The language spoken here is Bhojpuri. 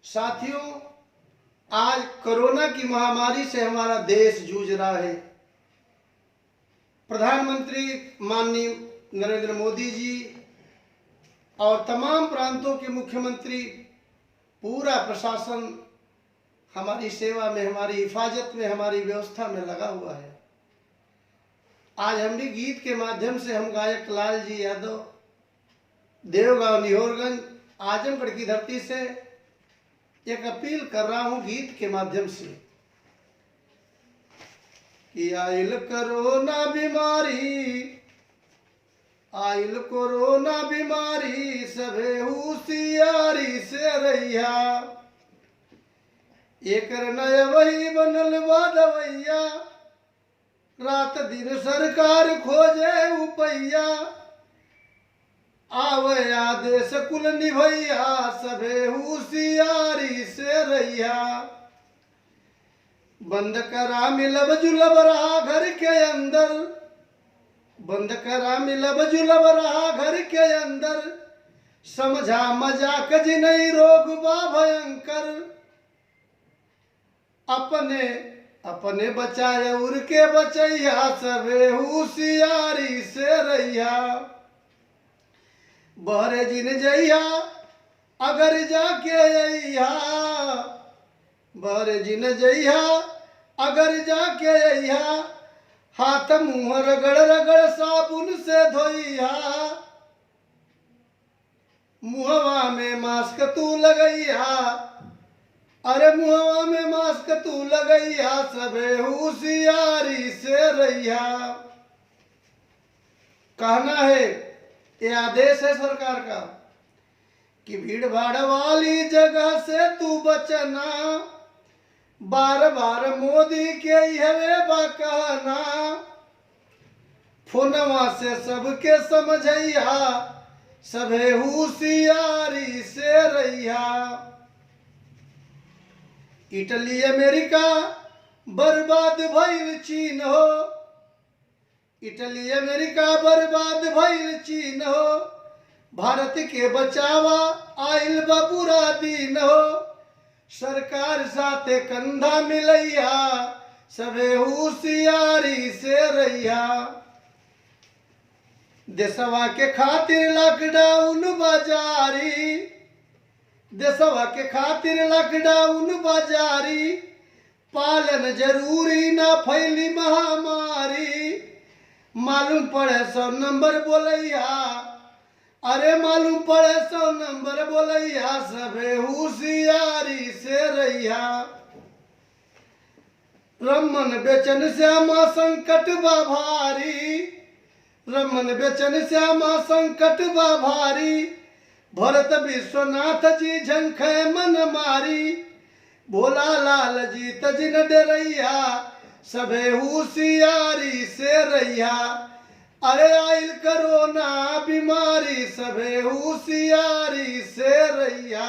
साथियों, आज कोरोना की महामारी से हमारा देश जूझ रहा है। प्रधानमंत्री माननीय नरेंद्र मोदी जी और तमाम प्रांतों के मुख्यमंत्री, पूरा प्रशासन हमारी सेवा में, हमारी हिफाजत में, हमारी व्यवस्था में लगा हुआ है। आज हम भी गीत के माध्यम से, हम गायक लाल जी यादव, देवगांव निहोरगंज आजमगढ़ की धरती से एक अपील कर रहा हूं गीत के माध्यम से कि आइल कोरोना बीमारी सभे होशियारी से रहिया। एकर नया वही बनल बा दवैया, रात दिन सरकार खोजे उपैया। आवे आदेश कुल निभैया, सभे होशियारी से रहिया। बंद करा मिलब जुलब रहा घर के अंदर, बंद करा मिलब जुलब रहा घर के अंदर। समझा मजाक जी नहीं, रोग बा भयंकर। अपने अपने बचाए उड़ के बचैया, सभे होशियारी से रहिया। बहरे जिन जइया अगर जाके अइहा, बहरे जिन जइहा अगर जाके अइहा। हाथ मुंह रगड़ रगड़ साबुन से धोइहा। मुहवा में मास्क तू लगैया, अरे मुहवा में मास्क तू लगैया। सभे होशियारी से रहिया। कहना है, ये आदेश है सरकार का कि भीड़ भाड़ वाली जगह से तू बचना। बार बार मोदी के हवे बा कहना। फोनवा से सबके समझैया, सभे होशियारी से रहिया। इटली अमेरिका बर्बाद भइल चीन हो, इटली अमेरिका बर्बाद भइल चीन हो। भारत के बचावा आइल बा बुरा दिन हो। सरकार साथे कंधा मिलैया, सभे होशियारी से रहिया। देशवा के खातिर लॉकडाउन बाजारी, देशवा के खातिर लॉकडाउन बाजारी। पालन जरूरी ना फैली महामारी। मालूम पड़े 100 नंबर बोलैया, अरे मालूम पड़े 100 नंबर बोलैया। सभे होशियारी से रहिया। रमन बेचन श्यामा संकट बा भारी, रमन बेचन श्यामा संकट बा भारी। भरत विश्वनाथ जी झंखे मन मारी। भोला लाल जी तजिन डरैया, सभे होशियारी से रहिया। अरे आइल कोरोना बीमारी, सभे होशियारी से रहिया।